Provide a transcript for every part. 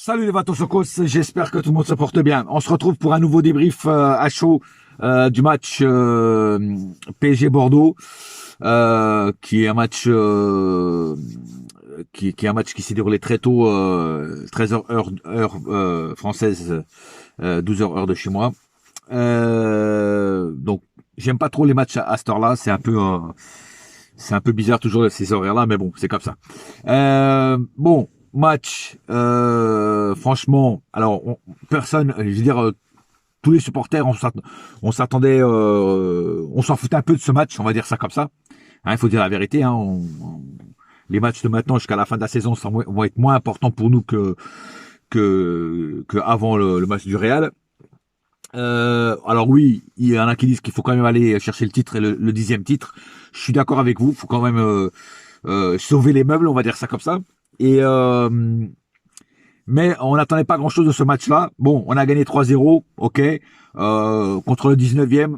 Salut les Vatosokos, j'espère que tout le monde se porte bien. On se retrouve pour un nouveau débrief à chaud du match PSG Bordeaux, qui est un match qui est un match qui s'est déroulé très tôt, 13h heure française, 12h heure de chez moi. Donc j'aime pas trop les matchs à cette heure-là, c'est un peu bizarre toujours ces horaires-là, mais bon, c'est comme ça. Bon. Match, franchement, alors personne, je veux dire, tous les supporters, on s'attendait, on s'en foutait un peu de ce match, on va dire ça comme ça. Hein, il faut dire la vérité. Hein, les matchs de maintenant jusqu'à la fin de la saison vont être moins importants pour nous que avant le match du Real. Alors oui, il y en a qui disent qu'il faut quand même aller chercher le titre et le 10e titre. Je suis d'accord avec vous, il faut quand même sauver les meubles, on va dire ça comme ça. Et mais on n'attendait pas grand-chose de ce match-là. Bon, on a gagné 3-0, ok. Contre le 19e,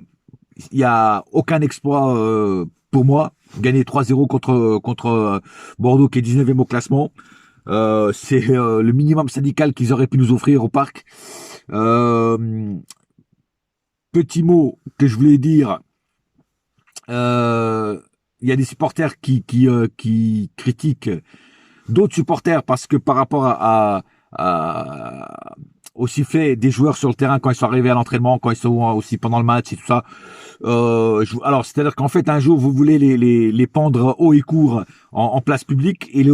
il y a aucun exploit pour moi. Gagner 3-0 contre Bordeaux qui est 19e au classement, c'est le minimum syndical qu'ils auraient pu nous offrir au parc. Petit mot que je voulais dire. Il y a des supporters qui critiquent d'autres supporters parce que par rapport au sifflet des joueurs sur le terrain quand ils sont arrivés à l'entraînement, quand ils sont aussi pendant le match et tout ça. Alors c'est-à-dire qu'en fait un jour vous voulez les pendre haut et court en place publique et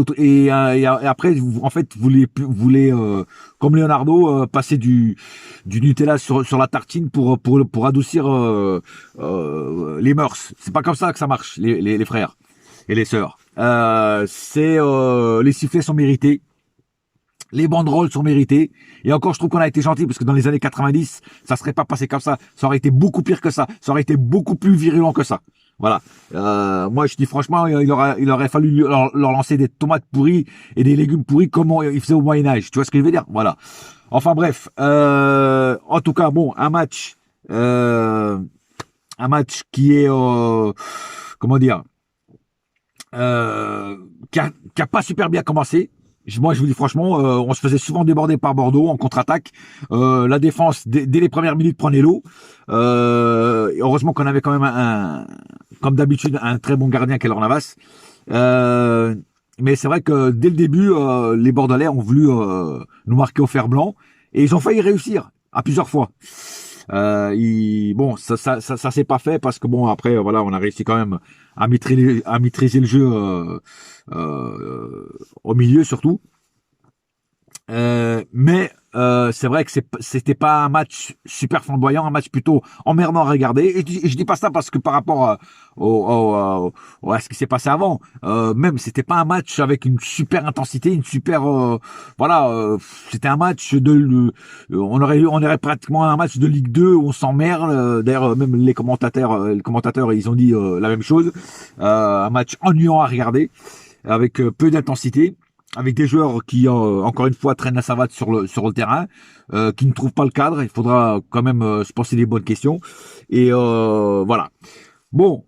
après en fait vous voulez comme Leonardo passer du Nutella sur la tartine pour adoucir les mœurs. C'est pas comme ça que ça marche les frères et les sœurs. Les sifflets sont mérités. Les banderoles sont méritées. Et encore, je trouve qu'on a été gentil parce que dans les années 90, ça serait pas passé comme ça. Ça aurait été beaucoup pire que ça. Ça aurait été beaucoup plus virulent que ça. Voilà. Moi, je dis franchement, il aurait fallu leur lancer des tomates pourries et des légumes pourris comme ils faisaient au Moyen-Âge. Tu vois ce que je veux dire? Voilà. Enfin bref. En tout cas, bon, un match qui est, comment dire, qui a pas super bien commencé. Moi, je vous dis franchement, on se faisait souvent déborder par Bordeaux en contre-attaque. La défense, dès les premières minutes, prenait l'eau. Heureusement qu'on avait quand même comme d'habitude, un très bon gardien qu'est Laurent Navas. Mais c'est vrai que dès le début, les Bordelais ont voulu nous marquer au fer blanc et ils ont failli réussir à plusieurs fois. Bon, ça s'est pas fait parce que bon après voilà, on a réussi quand même à maîtriser le jeu au milieu surtout. Mais c'est vrai que c'était pas un match super flamboyant, un match plutôt emmerdant à regarder. Et je dis pas ça parce que par rapport à ce qui s'est passé avant, même c'était pas un match avec une super intensité, une super voilà, c'était un match on aurait pratiquement un match de Ligue 2 où on s'emmerde. D'ailleurs même les commentateurs ils ont dit la même chose. Un match ennuyant à regarder avec peu d'intensité, avec des joueurs qui, encore une fois, traînent la savate sur le terrain, qui ne trouvent pas le cadre. Il faudra quand même se poser des bonnes questions. Et voilà. Bon,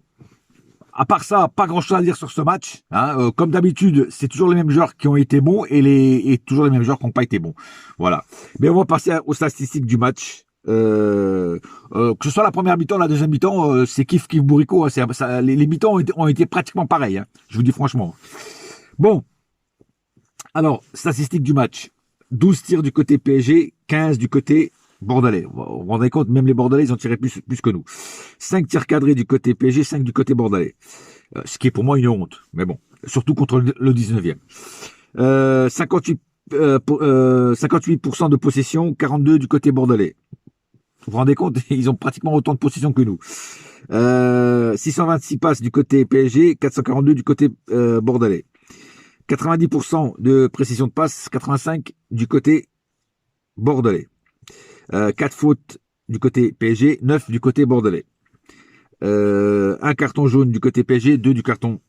à part ça, pas grand-chose à dire sur ce match. Hein. Comme d'habitude, c'est toujours les mêmes joueurs qui ont été bons et toujours les mêmes joueurs qui n'ont pas été bons. Voilà. Mais on va passer aux statistiques du match. Que ce soit la première mi-temps, la deuxième mi-temps, c'est kiff bourricot. Hein, les mi-temps ont été pratiquement pareils. Hein, je vous dis franchement. Bon. Alors, statistiques du match. 12 tirs du côté PSG, 15 du côté bordelais. Vous vous rendez compte, même les bordelais, ils ont tiré plus que nous. 5 tirs cadrés du côté PSG, 5 du côté bordelais. Ce qui est pour moi une honte. Mais bon, surtout contre le 19e. 58% de possession, 42 du côté bordelais. Vous vous rendez compte, ils ont pratiquement autant de possession que nous. 626 passes du côté PSG, 442 du côté bordelais. 90% de précision de passe, 85 du côté bordelais. 4 fautes du côté PSG, 9 du côté bordelais. Un carton jaune du côté PSG, 2 cartons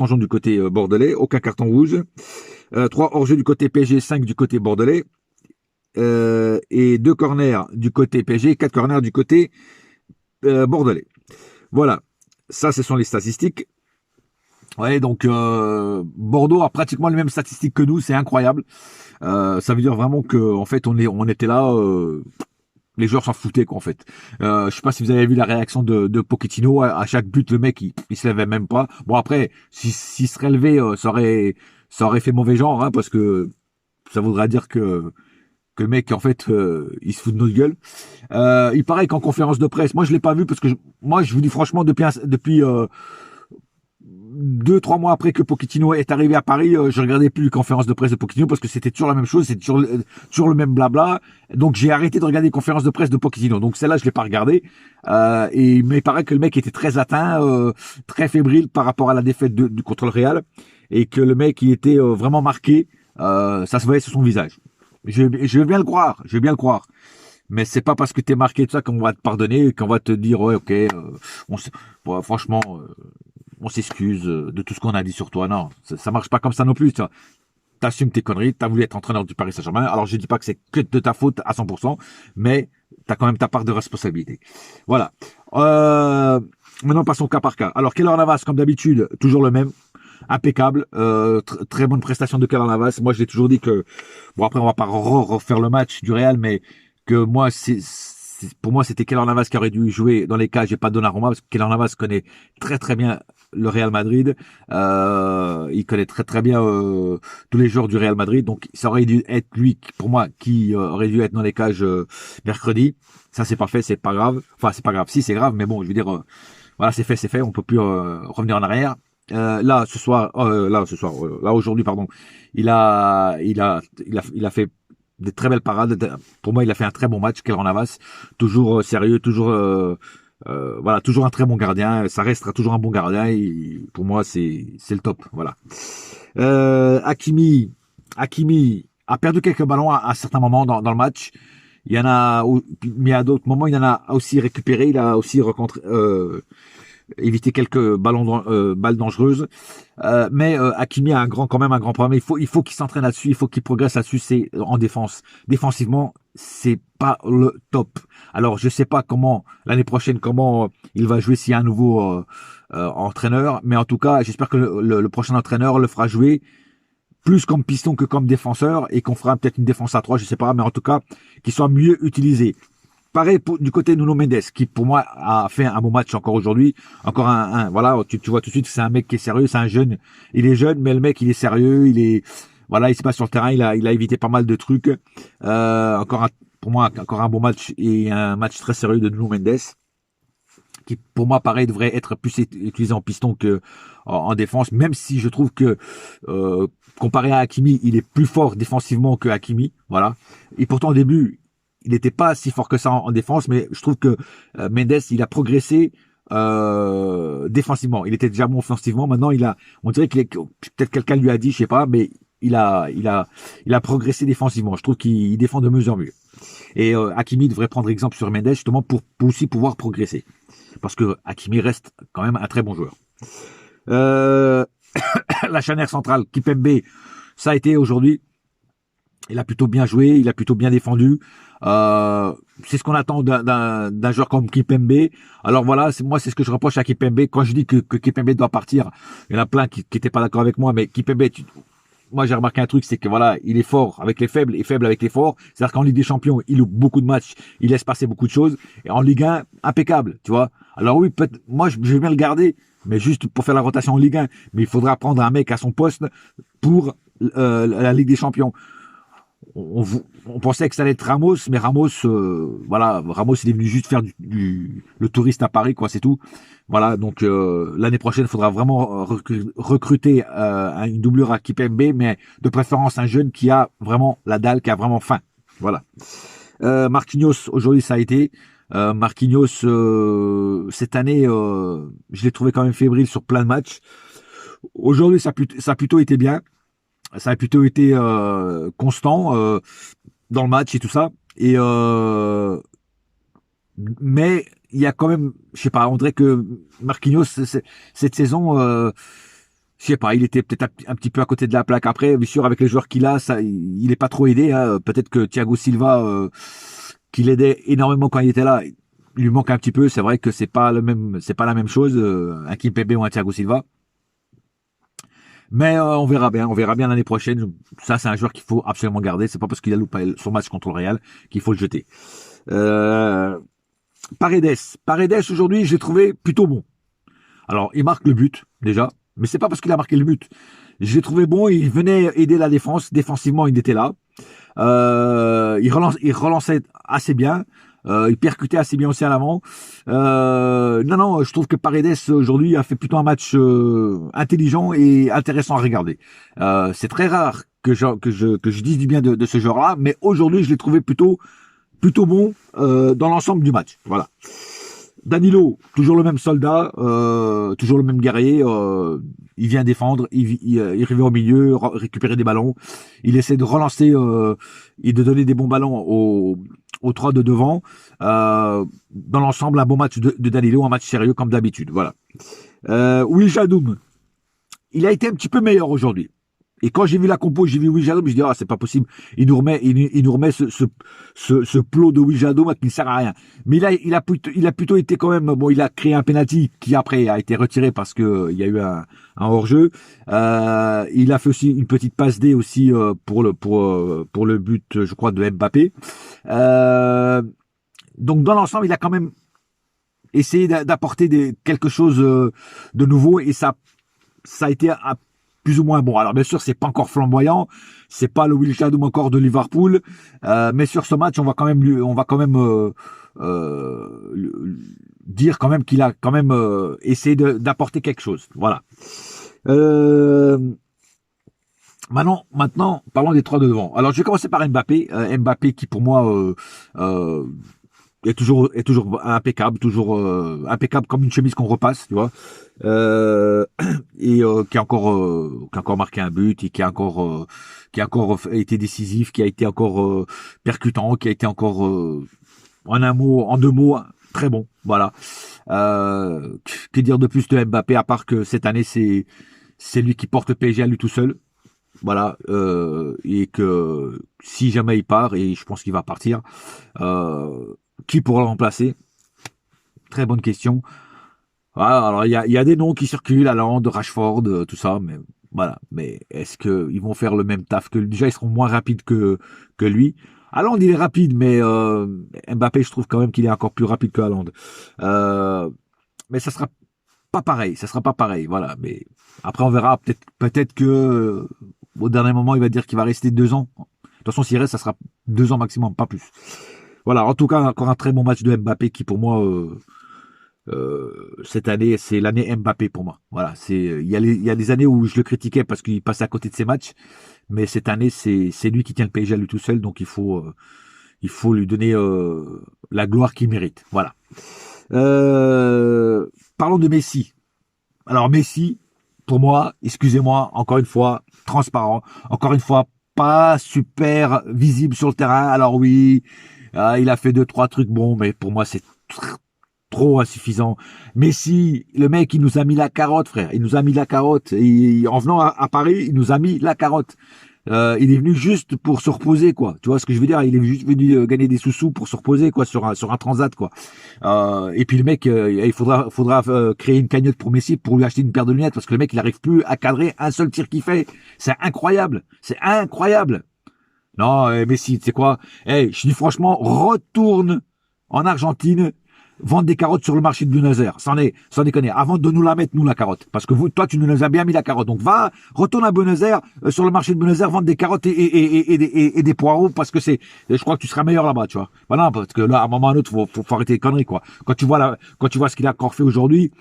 jaunes du côté bordelais, aucun carton rouge. 3 hors-jeu du côté PSG, 5 du côté bordelais. Et 2 corners du côté PSG, 4 corners du côté bordelais. Voilà, ça ce sont les statistiques. Ouais, donc Bordeaux a pratiquement les mêmes statistiques que nous, c'est incroyable. Ça veut dire vraiment que en fait on était là, les joueurs s'en foutaient quoi en fait. Je sais pas si vous avez vu la réaction de Pochettino à chaque but, le mec il se levait même pas. Bon après, s'il se relevait, ça aurait fait mauvais genre, hein, parce que ça voudrait dire que le mec en fait il se fout de notre gueule. Il paraît qu'en conférence de presse, moi je l'ai pas vu parce que moi je vous dis franchement depuis 2, 3 mois après que Pochettino est arrivé à Paris, je regardais plus les conférences de presse de Pochettino parce que c'était toujours la même chose, c'était toujours le même blabla. Donc j'ai arrêté de regarder les conférences de presse de Pochettino. Donc celle-là, je l'ai pas regardé. Mais il paraît que le mec était très atteint, très fébrile par rapport à la défaite contre le Real, et que le mec il était vraiment marqué. Ça se voyait sur son visage. Je veux bien le croire, je veux bien le croire. Mais c'est pas parce que t'es marqué de ça qu'on va te pardonner, qu'on va te dire ouais ok, bon, franchement. On s'excuse de tout ce qu'on a dit sur toi. Non, ça marche pas comme ça non plus. Tu assumes tes conneries. Tu as voulu être entraîneur du Paris Saint-Germain. Alors, je dis pas que c'est que de ta faute à 100%, mais tu as quand même ta part de responsabilité. Voilà. Maintenant, passons cas par cas. Alors, Keylor Navas, comme d'habitude, toujours le même. Impeccable. Très bonne prestation de Keylor Navas. Moi, je l'ai toujours dit que... Bon, après, on va pas refaire le match du Real, mais que moi, pour moi, c'était Keylor Navas qui aurait dû jouer dans les cages et pas Donnarumma, parce que Keylor Navas connaît très très bien le Real Madrid. Il connaît très très bien tous les joueurs du Real Madrid. Donc ça aurait dû être lui, pour moi, qui aurait dû être dans les cages mercredi. Ça c'est pas fait, c'est pas grave. Enfin c'est pas grave. Si c'est grave, mais bon, je veux dire, voilà, c'est fait, c'est fait. On peut plus revenir en arrière. Là aujourd'hui, pardon. Il a fait des très belles parades. Pour moi, il a fait un très bon match, Keylor Navas. Toujours sérieux, toujours voilà, toujours un très bon gardien. Ça restera toujours un bon gardien. Et pour moi, c'est le top. Voilà. Hakimi a perdu quelques ballons à certains moments dans le match. Il y en a, mais à d'autres moments, il en a aussi récupéré. Il a aussi rencontré, évité quelques balles dangereuses. Mais Hakimi a quand même un grand problème. Il faut qu'il s'entraîne là-dessus, il faut qu'il progresse là-dessus. C'est en défense. Défensivement, c'est pas le top. Alors je sais pas comment l'année prochaine comment il va jouer s'il y a un nouveau entraîneur, mais en tout cas j'espère que le prochain entraîneur le fera jouer plus comme piston que comme défenseur et qu'on fera peut-être une défense à 3, je sais pas, mais en tout cas qu'il soit mieux utilisé. Pareil du côté de Nuno Mendes, qui pour moi a fait un bon match encore aujourd'hui. Encore voilà, tu vois tout de suite que c'est un mec qui est sérieux, c'est un jeune. Il est jeune, mais le mec il est sérieux, voilà, il se passe sur le terrain, il a évité pas mal de trucs. Pour moi, encore un bon match et un match très sérieux de Nuno Mendes, qui pour moi pareil devrait être plus utilisé en piston que en défense, même si je trouve que comparé à Hakimi, il est plus fort défensivement que Hakimi, voilà. Et pourtant au début, il n'était pas si fort que ça en défense, mais je trouve que Mendes, il a progressé défensivement. Il était déjà bon offensivement. Maintenant, on dirait peut-être quelqu'un lui a dit, je sais pas, mais il a progressé défensivement. Je trouve qu'il défend de mieux en mieux. Et Hakimi devrait prendre exemple sur Mendes justement pour aussi pouvoir progresser, parce que Hakimi reste quand même un très bon joueur. Euh, la charnière centrale, Kipembe, ça a été aujourd'hui. Il a plutôt bien joué, il a plutôt bien défendu. C'est ce qu'on attend d'un joueur comme Kipembe. Alors voilà, moi c'est ce que je reproche à Kipembe. Quand je dis que Kipembe doit partir, il y en a plein qui n'étaient pas d'accord avec moi, mais Kipembe, moi j'ai remarqué un truc, c'est que voilà, il est fort avec les faibles et faible avec les forts. C'est-à-dire qu'en Ligue des Champions, il loupe beaucoup de matchs, il laisse passer beaucoup de choses. Et en Ligue 1, impeccable, tu vois. Alors oui, moi je vais bien le garder, mais juste pour faire la rotation en Ligue 1. Mais il faudra prendre un mec à son poste pour la Ligue des Champions. On pensait que ça allait être Ramos, mais Ramos, voilà, Ramos il est venu juste faire le touriste à Paris, quoi, c'est tout. Voilà, donc l'année prochaine, il faudra vraiment recruter une doublure à Kipembe, mais de préférence un jeune qui a vraiment la dalle, qui a vraiment faim. Voilà. Marquinhos, aujourd'hui, ça a été. Marquinhos, cette année, je l'ai trouvé quand même fébrile sur plein de matchs. Aujourd'hui, ça a plutôt été bien. Ça a plutôt été constant dans le match et tout ça. Et mais il y a quand même, je sais pas, on dirait que Marquinhos cette saison, je sais pas, il était peut-être un petit peu à côté de la plaque. Après, bien sûr, avec les joueurs qu'il a, ça, il est pas trop aidé. Hein. Peut-être que Thiago Silva, qui l'aidait énormément quand il était là, il lui manque un petit peu. C'est vrai que c'est pas la même chose, un Kimpembe ou un Thiago Silva. Mais on verra bien l'année prochaine. Ça, c'est un joueur qu'il faut absolument garder. C'est pas parce qu'il a loupé son match contre le Real qu'il faut le jeter. Euh, Paredes. Paredes, aujourd'hui, je l'ai trouvé plutôt bon. Alors, il marque le but, déjà. Mais c'est pas parce qu'il a marqué le but. Je l'ai trouvé bon, il venait aider la défense. Défensivement, il était là. Il relançait assez bien. Il percutait assez bien aussi à l'avant. Non, je trouve que Paredes aujourd'hui a fait plutôt un match intelligent et intéressant à regarder. C'est très rare que je dise du bien de ce joueur-là, mais aujourd'hui je l'ai trouvé plutôt bon dans l'ensemble du match. Voilà. Danilo, toujours le même soldat, toujours le même guerrier. Il vient défendre, il revient au milieu, récupérer des ballons. Il essaie de relancer et de donner des bons ballons aux trois de devant. Dans l'ensemble, un bon match de Danilo, un match sérieux comme d'habitude. Voilà. Wijnaldum, il a été un petit peu meilleur aujourd'hui. Et quand j'ai vu la compo, j'ai vu Wijnaldum, je dis c'est pas possible. Il nous remet ce plot de Wijnaldum qui ne sert à rien. Mais il a plutôt été quand même bon. Il a créé un penalty qui après a été retiré parce que il y a eu un hors-jeu. Il a fait aussi une petite passe D aussi pour le but, je crois, de Mbappé. Donc dans l'ensemble, il a quand même essayé d'apporter quelque chose de nouveau et ça a été plus ou moins bon. Alors bien sûr, c'est pas encore flamboyant, c'est pas le Wijnaldum encore de Liverpool, mais sur ce match, on va quand même dire quand même qu'il a quand même essayé d'apporter quelque chose. Voilà. Maintenant, parlons des trois de devant. Alors, je vais commencer par Mbappé. Mbappé qui, pour moi, est toujours impeccable, toujours impeccable comme une chemise qu'on repasse, tu vois. Et qui a encore marqué un but et qui a encore été décisif, qui a été encore percutant, qui a été encore en deux mots, très bon. Voilà. Que dire de plus de Mbappé à part que cette année c'est lui qui porte le PSG à lui tout seul. Voilà, et que si jamais il part, et je pense qu'il va partir, qui pourra le remplacer? Très bonne question. Voilà, alors il y a des noms qui circulent, Haaland, Rashford, tout ça, mais voilà. Mais est-ce que ils vont faire le même taf que lui? Déjà, ils seront moins rapides que lui. Haaland, il est rapide, mais Mbappé, je trouve quand même qu'il est encore plus rapide que Haaland. Mais ça sera pas pareil, ça sera pas pareil, voilà. Mais après, on verra. Peut-être que au dernier moment, il va dire qu'il va rester 2 ans. De toute façon, s'il reste, ça sera 2 ans maximum, pas plus. Voilà. En tout cas, encore un très bon match de Mbappé qui, pour moi, cette année, c'est l'année Mbappé pour moi. Voilà. Il y a des années où je le critiquais parce qu'il passait à côté de ses matchs, mais cette année, c'est lui qui tient le PSG à lui tout seul, donc il faut lui donner la gloire qu'il mérite. Voilà. Parlons de Messi. Alors Messi, pour moi, excusez-moi, encore une fois, transparent, encore une fois, pas super visible sur le terrain. Alors oui, il a fait 2, 3 trucs bons, mais pour moi, c'est trop insuffisant. Messi, le mec, il nous a mis la carotte, frère. Il nous a mis la carotte. En venant à Paris, il nous a mis la carotte. Il est venu juste pour se reposer, quoi. Tu vois ce que je veux dire? Il est juste venu gagner des sous-sous pour se reposer, quoi, sur un transat, quoi. Et puis le mec, il faudra créer une cagnotte pour Messi pour lui acheter une paire de lunettes parce que le mec, il arrive plus à cadrer un seul tir qu'il fait. C'est incroyable. C'est incroyable. Non, Messi, tu sais quoi? Je dis franchement, retourne en Argentine, vendre des carottes sur le marché de Buenos Aires. Sans déconner. Avant de nous la mettre, nous, la carotte. Parce que toi, tu nous as bien mis la carotte. Donc, retourne à Buenos Aires, sur le marché de Buenos Aires, vendre des carottes et des poireaux parce que je crois que tu seras meilleur là-bas, tu vois. Voilà, parce que là, à un moment ou à un autre, faut arrêter les conneries, quoi. Quand tu vois ce qu'il a encore fait aujourd'hui,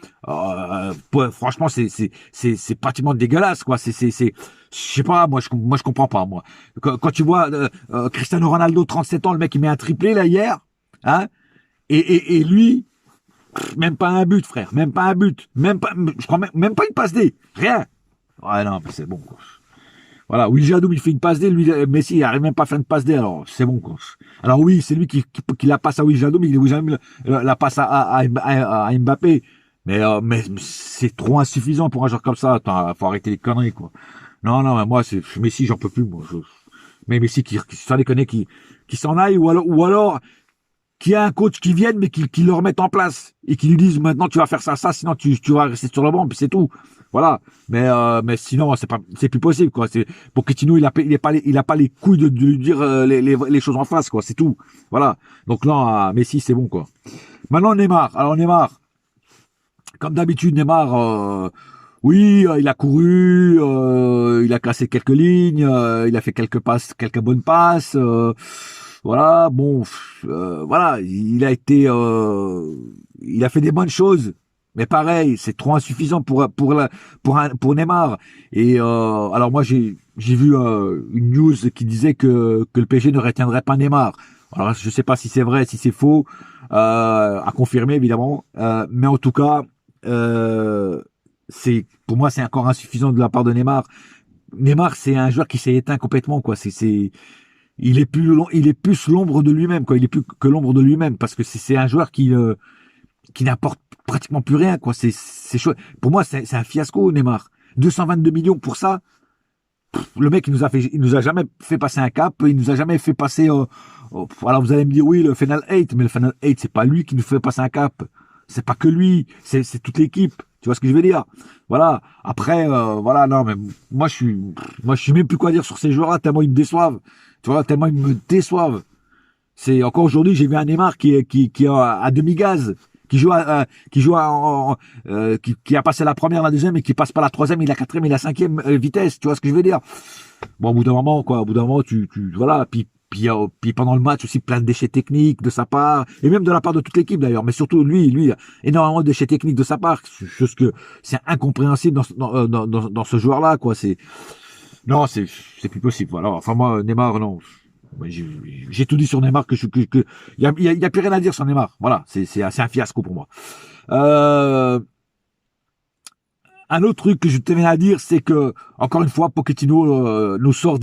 franchement, c'est pratiquement dégueulasse, quoi. Je sais pas, moi je comprends pas, moi. Quand tu vois Cristiano Ronaldo, 37 ans, le mec il met un triplé là hier, hein, et lui, même pas un but, frère, même pas un but, je crois même pas une passe D, rien. Ouais, non, mais c'est bon, quoi. Voilà, Wijnaldum il fait une passe D, lui Messi il arrive même pas à faire une passe D, alors c'est bon, quoi. Alors oui, c'est lui qui la passe à Wijnaldum, Wijnaldum la passe à Mbappé, mais c'est trop insuffisant pour un joueur comme ça. Attends, faut arrêter les conneries, quoi. Non, non, moi, Messi, j'en peux plus, moi. Mais Messi qui sans déconner, qui s'en aille, ou alors, qu'il y a un coach qui vienne, mais qui le remette en place et qui lui dise maintenant tu vas faire ça, sinon tu vas rester sur le banc, puis c'est tout. Voilà. Mais sinon c'est plus possible quoi. C'est Pochettino il a pas les couilles de lui dire les choses en face quoi. C'est tout. Voilà. Donc là Messi c'est bon quoi. Maintenant Neymar. Alors Neymar, comme d'habitude Neymar. Oui, il a couru, il a cassé quelques lignes, il a fait quelques bonnes passes. Voilà, bon, voilà, il a fait des bonnes choses, mais pareil, c'est trop insuffisant pour Neymar. Et alors moi j'ai vu une news qui disait que le PSG ne retiendrait pas Neymar. Alors je sais pas si c'est vrai, si c'est faux, à confirmer évidemment, mais en tout cas, pour moi c'est encore insuffisant de la part de Neymar. Neymar c'est un joueur qui s'est éteint complètement quoi. Il est plus l'ombre de lui-même, quoi. Il est plus que l'ombre de lui-même, parce que c'est un joueur qui n'apporte pratiquement plus rien, quoi. C'est chaud. Pour moi, c'est un fiasco, Neymar. 222 millions pour ça. Le mec, il nous a jamais fait passer un cap, il nous a jamais fait passer, alors vous allez me dire, oui, le Final 8, mais le Final 8, c'est pas lui qui nous fait passer un cap. C'est pas que lui, c'est toute l'équipe. Tu vois ce que je veux dire? Voilà. Après, voilà, non, mais moi, je suis même plus quoi dire sur ces joueurs-là, tellement ils me déçoivent. Tu vois, tellement ils me déçoivent. C'est encore aujourd'hui, j'ai vu un Neymar qui est à demi-gaz, qui a passé la première, la deuxième, et qui passe pas la troisième, et la quatrième, et la cinquième vitesse. Tu vois ce que je veux dire? Bon, au bout d'un moment, quoi, au bout d'un moment, voilà, puis pendant le match aussi, plein de déchets techniques de sa part, et même de la part de toute l'équipe d'ailleurs, mais surtout lui, énormément de déchets techniques de sa part, chose que c'est incompréhensible dans ce joueur-là, quoi. Non, c'est plus possible. Voilà. Enfin moi, Neymar, non. J'ai tout dit sur Neymar y a plus rien à dire sur Neymar. Voilà, c'est un fiasco pour moi. Un autre truc que je tenais à dire, c'est que encore une fois, Pochettino nous sort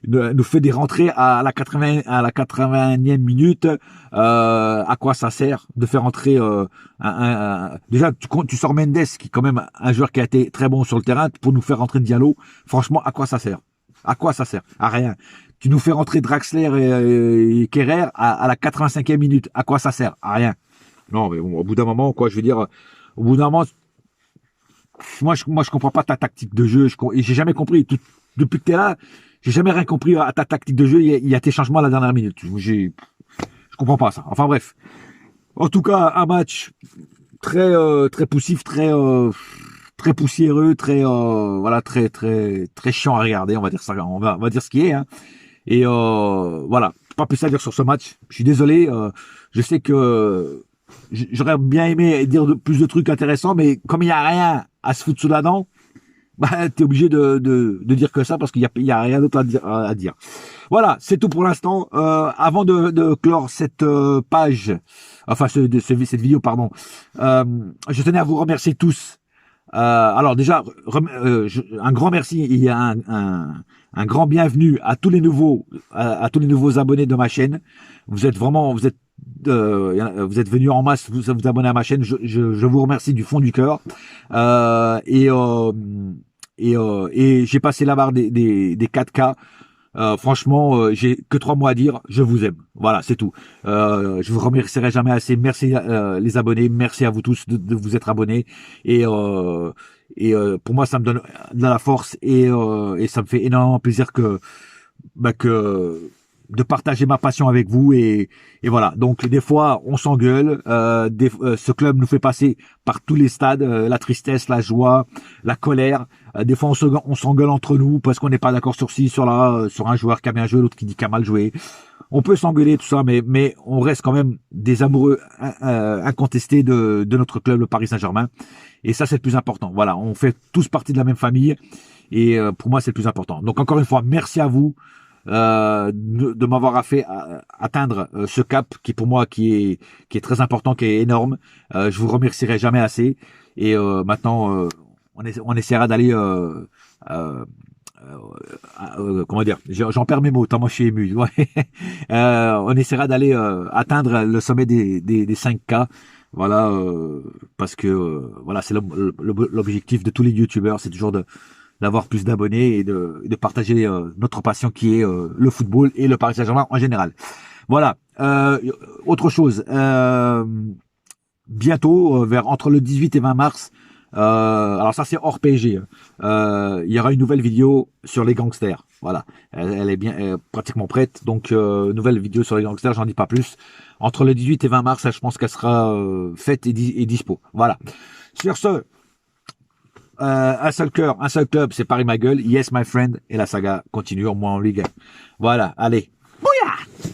nous fait des rentrées à la 80e minute. À quoi ça sert de faire entrer déjà tu sors Mendes, qui est quand même un joueur qui a été très bon sur le terrain, pour nous faire rentrer Diallo. Franchement, à quoi ça sert? À quoi ça sert? À rien. Tu nous fais rentrer Draxler et Kerrer à la 85e minute. À quoi ça sert? À rien. Non, mais bon, au bout d'un moment, quoi, je veux dire, au bout d'un moment, moi je comprends pas ta tactique de jeu. J'ai jamais compris. Depuis que t'es là, j'ai jamais rien compris à ta tactique de jeu. Il y a tes changements à la dernière minute. Je comprends pas ça. Enfin bref. En tout cas, un match très poussif, très poussiéreux, voilà, très chiant à regarder. On va dire ça. On va dire ce qui est. Hein. Et voilà, pas plus à dire sur ce match. Je suis désolé. Je sais que j'aurais bien aimé dire plus de trucs intéressants, mais comme il y a rien à se foutre sous la dent, bah t'es obligé de dire que ça, parce qu'il y a rien d'autre à dire. Voilà, c'est tout pour l'instant. Avant de clore cette page, enfin cette vidéo, pardon, je tenais à vous remercier tous. Alors déjà, un grand merci et un grand bienvenue à tous les nouveaux abonnés de ma chaîne. Vous êtes venus en masse vous abonner à ma chaîne. Je vous remercie du fond du cœur. Et j'ai passé la barre des 4K. Franchement, j'ai que 3 mots à dire. Je vous aime. Voilà, c'est tout. Je vous remercierai jamais assez. Merci les abonnés. Merci à vous tous de vous être abonnés. Et pour moi, ça me donne de la force et ça me fait énormément plaisir que de partager ma passion avec vous et voilà. Donc des fois on s'engueule, ce club nous fait passer par tous les stades, la tristesse, la joie, la colère. Des fois on s'engueule entre nous parce qu'on n'est pas d'accord sur ci, sur là, sur un joueur qui a bien joué, l'autre qui dit qu'il a mal joué. On peut s'engueuler tout ça, mais on reste quand même des amoureux incontestés de notre club, le Paris Saint-Germain. Et ça c'est le plus important. Voilà, on fait tous partie de la même famille et pour moi c'est le plus important. Donc encore une fois, merci à vous. De m'avoir fait atteindre ce cap qui pour moi qui est très important, qui est énorme. Je vous remercierai jamais assez. Et maintenant, on essaiera d'aller comment dire, j'en perds mes mots tellement je suis ému. Ouais. On essaiera d'aller atteindre le sommet des 5K. Voilà, parce que voilà, c'est l'objectif de tous les youtubeurs, c'est toujours d'avoir plus d'abonnés et de partager notre passion qui est le football et le Paris Saint-Germain en général. Voilà, Autre chose, bientôt, vers entre le 18 et 20 mars, alors ça c'est hors PSG, il y aura une nouvelle vidéo sur les gangsters. Voilà, elle est bien pratiquement prête. Donc nouvelle vidéo sur les gangsters, j'en dis pas plus. Entre le 18 et 20 mars, je pense qu'elle sera faite et dispo. Voilà. Sur ce, un seul cœur, un seul club, c'est Paris ma gueule. Yes my friend, et la saga continue au moins en Ligue 1. Voilà, allez. Bouya!